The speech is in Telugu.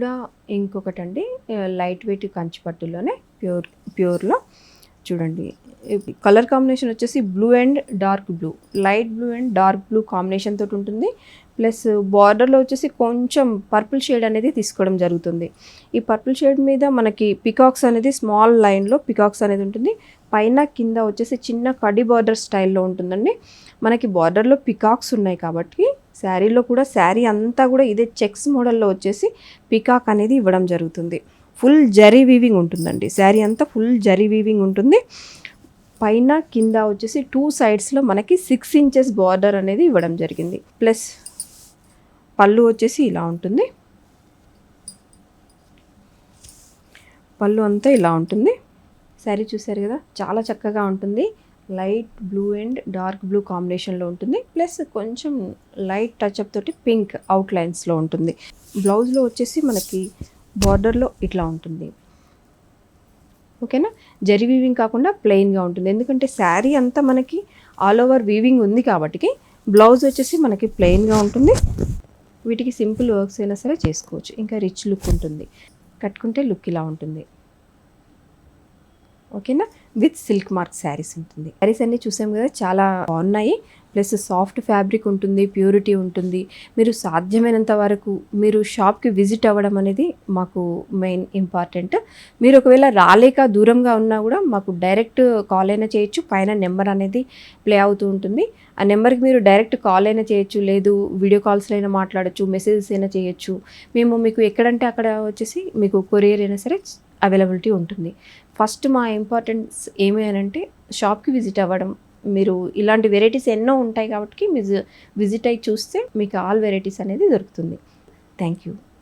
కూడా ఇంకొకటండి లైట్ వెయిట్ కంచిపట్టులోనే ప్యూర్లో చూడండి. కలర్ కాంబినేషన్ వచ్చేసి blue and dark blue, light blue and dark blue combination తోటి ఉంటుంది. ప్లస్ బార్డర్లో వచ్చేసి కొంచెం పర్పుల్ షేడ్ అనేది తీసుకోవడం జరుగుతుంది. ఈ పర్పుల్ షేడ్ మీద మనకి పికాక్స్ అనేది స్మాల్ లైన్లో పికాక్స్ అనేది ఉంటుంది. పైన కింద వచ్చేసి చిన్న కడి బార్డర్ స్టైల్లో ఉంటుందండి. మనకి బార్డర్లో పికాక్స్ ఉన్నాయి కాబట్టి శారీలో కూడా శారీ అంతా కూడా ఇదే చెక్స్ మోడల్లో వచ్చేసి పికాక్ అనేది ఇవ్వడం జరుగుతుంది. ఫుల్ జరీ వీవింగ్ ఉంటుందండి. శారీ అంతా ఫుల్ జరీ వీవింగ్ ఉంటుంది. పైన కింద వచ్చేసి 2 సైడ్స్లో మనకి 6 ఇంచెస్ బార్డర్ అనేది ఇవ్వడం జరిగింది. ప్లస్ పళ్ళు వచ్చేసి ఇలా ఉంటుంది. పళ్ళు అంతా ఇలా ఉంటుంది. శారీ చూసారు కదా, చాలా చక్కగా ఉంటుంది. Light blue and dark blue కాంబినేషన్లో ఉంటుంది. ప్లస్ కొంచెం లైట్ టచ్అప్ తోటి పింక్ అవుట్లైన్స్లో ఉంటుంది. బ్లౌజ్లో వచ్చేసి మనకి బార్డర్లో ఇట్లా ఉంటుంది. ఓకేనా, జరీ వీవింగ్ కాకుండా ప్లెయిన్గా ఉంటుంది. ఎందుకంటే శారీ అంతా మనకి ఆల్ ఓవర్ వీవింగ్ ఉంది కాబట్టి బ్లౌజ్ వచ్చేసి మనకి ప్లెయిన్గా ఉంటుంది. వీటికి సింపుల్ వర్క్స్ అయినా సరే చేసుకోవచ్చు. ఇంకా రిచ్ లుక్ ఉంటుంది. కట్టుకుంటే లుక్ ఇలా ఉంటుంది. ఓకేనా, విత్ సిల్క్ మార్క్ శారీస్ ఉంటుంది. శారీస్ అన్నీ చూసాం కదా, చాలా బాగున్నాయి. ప్లస్ సాఫ్ట్ ఫ్యాబ్రిక్ ఉంటుంది, ప్యూరిటీ ఉంటుంది. మీరు సాధ్యమైనంత వరకు మీరు షాప్కి విజిట్ అవ్వడం అనేది మాకు మెయిన్ ఇంపార్టెంట్. మీరు ఒకవేళ రాలేక దూరంగా ఉన్నా కూడా మాకు డైరెక్ట్ కాల్ అయినా చేయొచ్చు. పైన నెంబర్ అనేది ప్లే అవుతూ ఉంటుంది. ఆ నెంబర్కి మీరు డైరెక్ట్ కాల్ అయినా చేయొచ్చు, లేదు వీడియో కాల్స్లో అయినా మాట్లాడచ్చు, మెసేజెస్ అయినా చేయొచ్చు. మేము మీకు ఎక్కడంటే అక్కడ వచ్చేసి మీకు కొరియర్ అయినా సరే అవైలబిలిటీ ఉంటుంది. ఫస్ట్ మా ఇంపార్టెన్స్ ఏమి అంటే షాప్కి విజిట్ అవ్వడం. మీరు ఇలాంటి వెరైటీస్ ఎన్నో ఉంటాయి కాబట్టి విజిట్ అయ్యి చూస్తే మీకు ఆల్ వెరైటీస్ అనేది దొరుకుతుంది. Thank you.